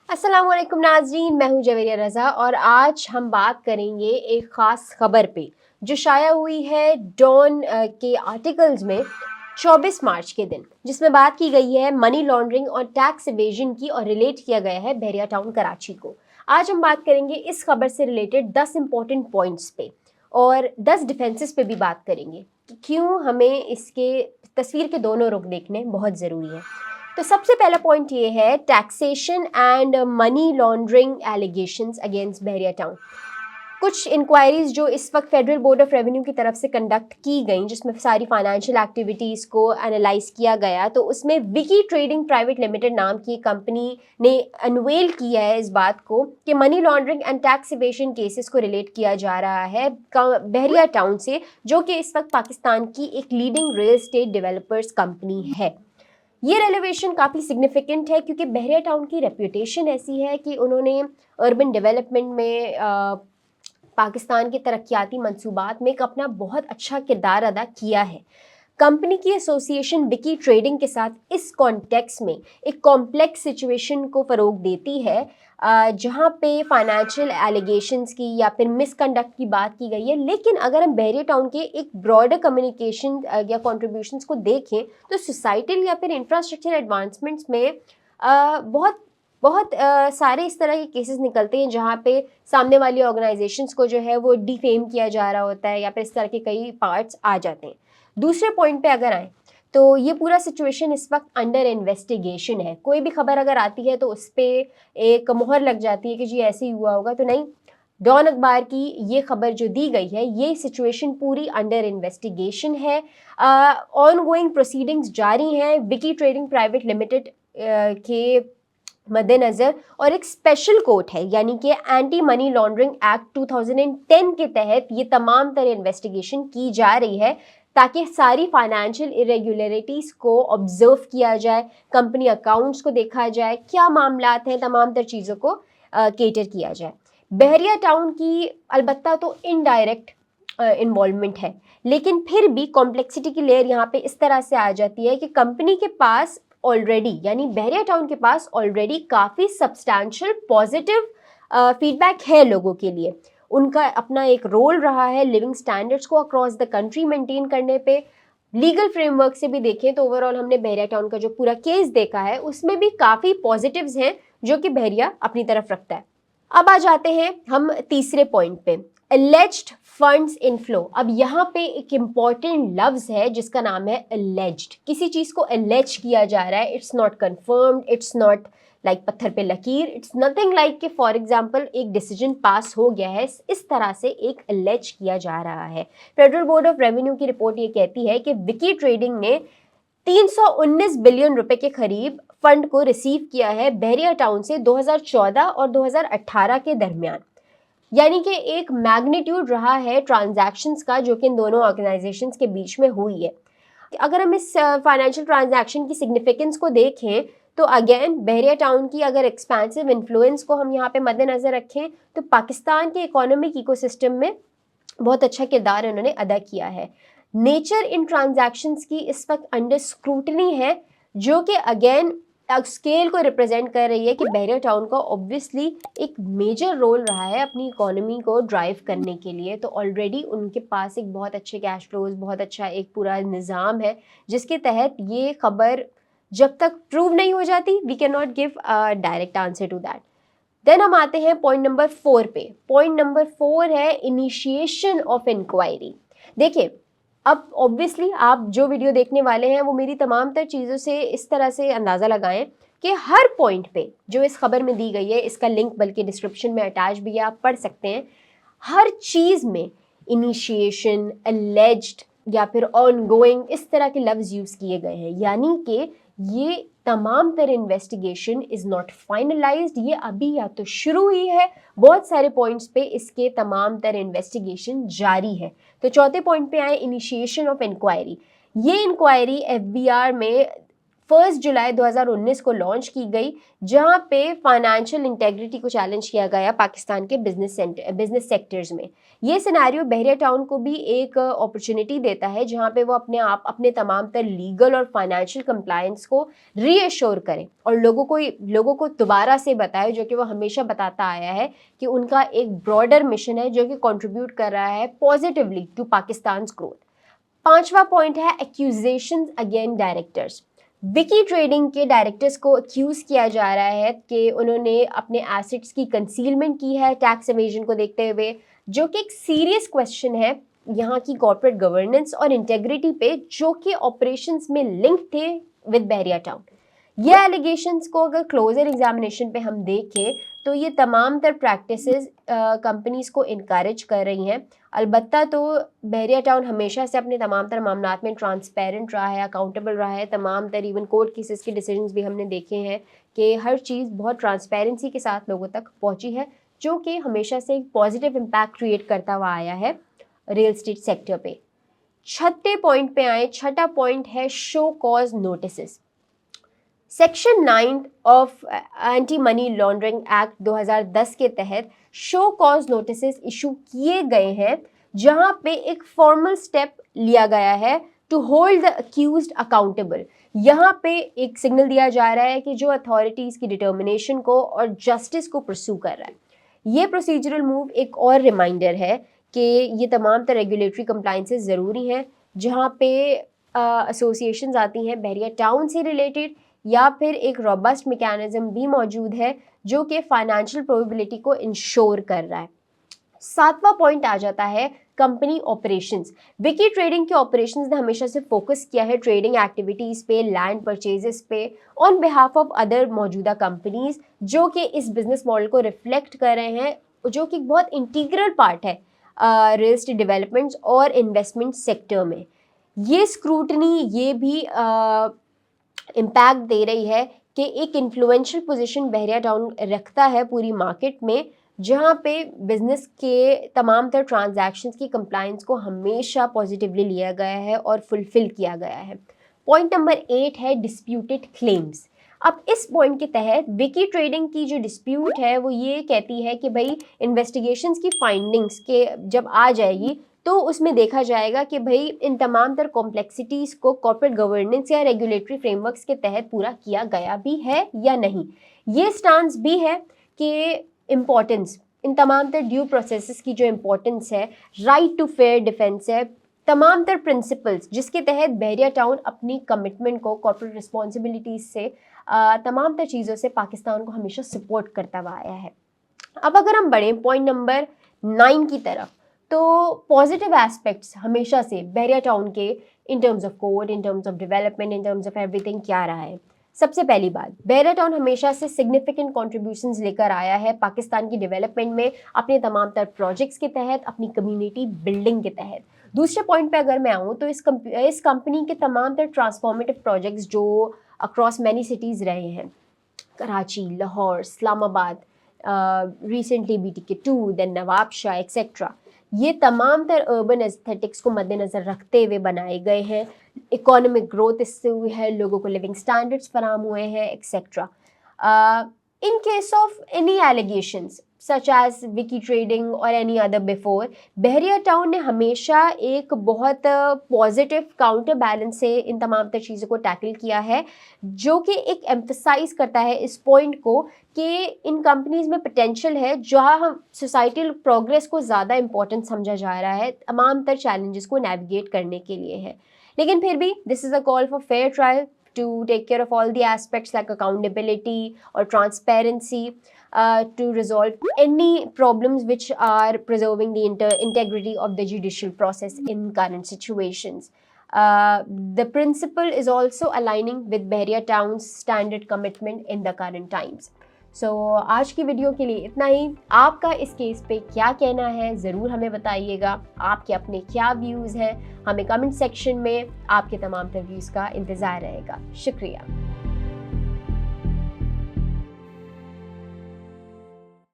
अस्सलामुअलैकुम नाज़रीन, मैं हूँ जवेरिया रज़ा और आज हम बात करेंगे एक ख़ास खबर पे जो शाया हुई है डॉन के आर्टिकल्स में 24 मार्च के दिन, जिसमें बात की गई है मनी लॉन्ड्रिंग और टैक्स इवेजन की और रिलेट किया गया है बहरिया टाउन कराची को। आज हम बात करेंगे इस खबर से रिलेटेड 10 इंपॉर्टेंट पॉइंट्स पे और 10 डिफेंसेस पे भी बात करेंगे कि क्यों हमें इसके तस्वीर के दोनों रुख देखने बहुत ज़रूरी है। तो सबसे पहला पॉइंट ये है taxation and money laundering allegations against Bahria town. कुछ इंक्वायरीज जो इस वक्त फेडरल बोर्ड ऑफ रेवेन्यू की तरफ से कंडक्ट की गई, जिसमें सारी फाइनेंशियल एक्टिविटीज़ को एनालाइज किया गया, तो उसमें विकी ट्रेडिंग प्राइवेट लिमिटेड नाम की कंपनी ने अनवेल किया है इस बात को कि money laundering and tax evasion cases को रिलेट किया जा रहा है बहरिया टाउन से, जो कि इस वक्त पाकिस्तान की एक leading real estate developers company है। ये रेलिवेशन काफ़ी सिग्निफिकेंट है क्योंकि बहरिया टाउन की रेप्यूटेशन ऐसी है कि उन्होंने अर्बन डेवलपमेंट में पाकिस्तान के तरक्याती मंसूबात में एक अपना बहुत अच्छा किरदार अदा किया है। कंपनी की एसोसिएशन विकी ट्रेडिंग के साथ इस कॉन्टेक्स्ट में एक कॉम्प्लेक्स सिचुएशन को फ़रोग देती है, जहाँ पे फाइनेंशियल एलिगेशंस की या फिर मिसकंडक्ट की बात की गई है। लेकिन अगर हम बहरिया टाउन के एक ब्रॉडर कम्युनिकेशन या कॉन्ट्रीब्यूशंस को देखें तो सोसाइटल या फिर इंफ्रास्ट्रक्चर एडवांसमेंट्स में बहुत बहुत सारे इस तरह के केसेस निकलते हैं जहाँ पे सामने वाली ऑर्गेनाइजेशंस को जो है वो डिफेम किया जा रहा होता है या फिर इस तरह के कई पार्ट्स आ जाते हैं। दूसरे पॉइंट पे अगर आए तो ये पूरा सिचुएशन इस वक्त अंडर इन्वेस्टिगेशन है। कोई भी खबर अगर आती है तो उस पर एक मोहर लग जाती है कि जी ऐसे ही हुआ होगा, तो नहीं। डॉन अखबार की ये खबर जो दी गई है, ये सिचुएशन पूरी अंडर इन्वेस्टिगेशन है। ऑन गोइंग प्रोसीडिंग्स जारी हैं विकी ट्रेडिंग प्राइवेट लिमिटेड के मद्देनज़र, और एक स्पेशल कोर्ट है यानी कि एंटी मनी लॉन्ड्रिंग एक्ट 2010 के तहत ये तमाम तरह इन्वेस्टिगेशन की जा रही है ताकि सारी फाइनेंशियल इरेगुलरिटीज़ को ऑब्जर्व किया जाए, कंपनी अकाउंट्स को देखा जाए, क्या मामलात हैं, तमाम तर चीज़ों को केटर किया जाए। बहरिया टाउन की अलबत्ता तो इनडायरेक्ट इन्वॉल्वमेंट है, लेकिन फिर भी कॉम्प्लेक्सिटी की लेयर यहाँ पे इस तरह से आ जाती है कि कंपनी के पास ऑलरेडी, यानी बहरिया टाउन के पास ऑलरेडी काफ़ी सब्सटैंशियल पॉजिटिव फीडबैक है लोगों के लिए। उनका अपना एक रोल रहा है लिविंग स्टैंडर्ड्स को अक्रॉस द कंट्री मेंटेन करने पे। लीगल फ्रेमवर्क से भी देखें तो ओवरऑल हमने बहरिया टाउन का जो पूरा केस देखा है उसमें भी काफ़ी पॉजिटिव्स हैं जो कि बहरिया अपनी तरफ रखता है। अब आ जाते हैं हम तीसरे पॉइंट पे, एलेज्ड फंड्स इनफ्लो। अब यहाँ पे एक इम्पॉर्टेंट लफ्ज है जिसका नाम है एलेज्ड। किसी चीज को एलेज किया जा रहा है, it's not confirmed, it's not like पत्थर पे लकीर, इट्स नथिंग लाइक कि फॉर एग्जांपल एक डिसीजन पास हो गया है, इस तरह से एक एलेज किया जा रहा है। फेडरल बोर्ड ऑफ रेवेन्यू की रिपोर्ट ये कहती है कि विकी ट्रेडिंग ने 319 बिलियन रुपए के करीब फंड को रिसीव किया है बहरिया टाउन से 2014 और 2018 के दरमियान। यानी कि एक मैग्नीट्यूड रहा है ट्रांजैक्शंस का जो कि इन दोनों ऑर्गेनाइजेशंस के बीच में हुई है। अगर हम इस फाइनेंशियल ट्रांजैक्शन की सिग्निफिकेंस को देखें तो अगेन बहरिया टाउन की अगर एक्सपेंसिव इन्फ्लुएंस को हम यहाँ पे मद्देनज़र रखें तो पाकिस्तान के इकोनॉमिक इकोसिस्टम में बहुत अच्छा किरदार उन्होंने अदा किया है। नेचर इन ट्रांजैक्शंस की इस वक्त अंडर स्क्रूटनी है, जो कि अगेन स्केल को रिप्रेजेंट कर रही है कि बहरिया टाउन का ऑब्वियसली एक मेजर रोल रहा है अपनी इकोनॉमी को ड्राइव करने के लिए। तो ऑलरेडी उनके पास एक बहुत अच्छे कैश फ्लोज, बहुत अच्छा एक पूरा निज़ाम है जिसके तहत ये खबर जब तक प्रूव नहीं हो जाती we can not give a direct answer to that. Then हम आते हैं पॉइंट नंबर 4 पे। पॉइंट नंबर 4 है इनिशिएशन ऑफ इंक्वायरी। देखिए, अब ऑब्वियसली आप जो वीडियो देखने वाले हैं वो मेरी तमाम तर चीज़ों से इस तरह से अंदाज़ा लगाएं कि हर पॉइंट पे जो इस खबर में दी गई है, इसका लिंक बल्कि डिस्क्रिप्शन में अटैच भी है, आप पढ़ सकते हैं। हर चीज़ में इनिशिएशन, एलेज्ड या फिर ऑनगोइंग इस तरह के लफ्ज़ यूज़ किए गए हैं, यानी कि ये तमाम तर इन्वेस्टिगेशन इज़ नॉट फाइनलाइज्ड, ये अभी या तो शुरू हुई है, बहुत सारे पॉइंट्स पे इसके तमाम तर इन्वेस्टिगेशन जारी है। तो चौथे पॉइंट पे आए इनिशिएशन ऑफ इंक्वायरी। ये इंक्वायरी एफबीआर में 1 जुलाई 2019 को लॉन्च की गई, जहां पे फाइनेंशियल इंटेग्रिटी को चैलेंज किया गया पाकिस्तान के बिजनेस सेक्टर्स में। ये सिनेरियो बहरिया टाउन को भी एक अपॉर्चुनिटी देता है, जहां पे वो अपने तमाम तर लीगल और फाइनेंशियल कंप्लायंस को रीअश्योर करें और लोगों को दोबारा से बताए, जो कि वो हमेशा बताता आया है कि उनका एक ब्रॉडर मिशन है जो कि कंट्रीब्यूट कर रहा है पॉजिटिवली टू पाकिस्तान ग्रोथ। 5वां पॉइंट है accusations against directors. Vicky trading के डायरेक्टर्स को अक्यूज किया जा रहा है कि उन्होंने अपने एसेट्स की कंसीलमेंट की है टैक्स एवेजन को देखते हुए, जो कि एक सीरियस क्वेश्चन है यहाँ की कॉर्पोरेट गवर्नेंस और इंटेग्रिटी पे, जो कि ऑपरेशंस में लिंक थे विद बहरिया टाउन। ये एलिगेशंस को अगर क्लोजर एग्जामिनेशन पे हम देखें तो ये तमाम तर प्रैक्टिसेस कंपनीज को इनकरेज कर रही हैं। अलबत्ता तो बहरिया टाउन हमेशा से अपने तमाम तर मामलात में ट्रांसपेरेंट रहा है, अकाउंटेबल रहा है। तमाम तर इवन कोर्ट केसेस के डिसीजंस भी हमने देखे हैं कि हर चीज़ बहुत ट्रांसपेरेंसी के साथ लोगों तक पहुंची है, जो कि हमेशा से एक पॉजिटिव इम्पैक्ट क्रिएट करता हुआ आया है रियल एस्टेट सेक्टर पे। छठे पॉइंट पे आए, छठा पॉइंट है show cause notice. Section 9 of anti money laundering act 2010 के तहत शो कॉज नोटिस इशू किए गए हैं, जहां पे एक फॉर्मल स्टेप लिया गया है to hold the accused accountable. यहाँ पे एक सिग्नल दिया जा रहा है कि जो अथॉरिटीज की डिटर्मिनेशन को और जस्टिस को परस्यू कर रहा है। ये प्रोसीजरल मूव एक और रिमाइंडर है कि ये तमाम तरह रेगुलेटरी कंप्लाइंसेस ज़रूरी हैं, जहाँ पे एसोसिएशंस आती हैं बहरिया टाउन से रिलेटेड, या फिर एक रोबस्ट मैकेनिज्म भी मौजूद है जो कि फाइनेंशियल प्रोबेबिलिटी को इंश्योर कर रहा है। 7वां पॉइंट आ जाता है कंपनी ऑपरेशंस। विकी ट्रेडिंग के ऑपरेशंस ने हमेशा से फोकस किया है ट्रेडिंग एक्टिविटीज़ पे, लैंड परचेजेस पे ऑन बिहाफ ऑफ अदर मौजूदा कंपनीज, जो कि इस बिजनेस मॉडल को रिफ्लेक्ट कर रहे हैं, जो कि बहुत इंटीग्रल पार्ट है रियल एस्टेट डेवलपमेंट्स और इन्वेस्टमेंट सेक्टर में। ये स्क्रूटनी ये भी इम्पैक्ट दे रही है कि एक इन्फ्लुएंशियल पोजीशन बहरिया टाउन रखता है पूरी मार्केट में, जहां पे बिजनेस के तमाम तर ट्रांजैक्शंस की कंप्लायंस को हमेशा पॉजिटिवली लिया गया है और फुलफिल किया गया है। पॉइंट नंबर 8 है डिस्प्यूटेड क्लेम्स। अब इस पॉइंट के तहत विकी ट्रेडिंग की जो डिस्प्यूट है वो ये कहती है कि भाई इन्वेस्टिगेशंस की फाइंडिंग्स के जब आ जाएगी तो उसमें देखा जाएगा कि भाई इन तमाम तर कॉम्प्लेक्सिटीज़ को कॉर्पोरेट गवर्नेंस या रेगुलेटरी फ्रेमवर्क्स के तहत पूरा किया गया भी है या नहीं। ये स्टांस भी है कि इम्पोर्टेंस इन तमाम तर ड्यू प्रोसेसेस की जो इम्पोर्टेंस है, राइट टू फेयर डिफेंस है, तमाम तर प्रिंसिपल्स जिसके तहत बहरिया टाउन अपनी कमिटमेंट को कॉर्पोरेट रिस्पॉन्सिबिलिटीज से तमाम तर चीज़ों से पाकिस्तान को हमेशा सपोर्ट करता हुआ आया है। अब अगर हम बढ़ें पॉइंट नंबर 9 की तरफ, तो पॉजिटिव एस्पेक्ट्स हमेशा से बहरिया टाउन के in terms of code, in terms of development, in terms of everything क्या रहा है। सबसे पहली बात, बहरिया टाउन हमेशा से सिग्निफिकेंट कॉन्ट्रीब्यूशंस लेकर आया है पाकिस्तान की डेवलपमेंट में, अपने तमाम तर प्रोजेक्ट्स के तहत, अपनी कम्युनिटी बिल्डिंग के तहत। दूसरे पॉइंट पे अगर मैं आऊँ तो इस कंपनी के तमाम तर ट्रांसफॉर्मेटिव प्रोजेक्ट्स जो अक्रॉस मैनी सिटीज़ रहे हैं, Karachi, Lahore, Islamabad, recently BTK2, then Nawabshah etcetera, ये तमाम तर अर्बन एस्थेटिक्स को मद्देनज़र रखते हुए बनाए गए हैं। इकोनॉमिक ग्रोथ इससे हुई है, लोगों को लिविंग स्टैंडर्ड्स फराम हुए हैं etcetera. In case of any allegations such as wiki trading और any other before, Bahria Town ने हमेशा एक बहुत पॉजिटिव काउंटर बैलेंस से इन तमाम तर चीज़ों को टैकल किया है, जो कि एक एम्फसाइज करता है इस पॉइंट को कि इन कंपनीज में पोटेंशियल है, जहाँ हम सोसाइटल प्रोग्रेस को ज़्यादा इंपॉर्टेंट समझा जा रहा है, तमाम तर चैलेंजेस को नेविगेट करने के लिए है। लेकिन फिर भी this is a call for fair trial to take care of all the aspects like accountability or transparency, to resolve any problems which are preserving the integrity of the judicial process in current situations. The principle is also aligning with Bahria Town's standard commitment in the current times. So, आज की video के लिए इतना ही। आपका इस case पे क्या कहना है ज़रूर हमें बताइएगा, आपके अपने क्या व्यूज़ हैं, हमें कमेंट सेक्शन में आपके तमाम व्यूज़ का इंतज़ार रहेगा। शुक्रिया।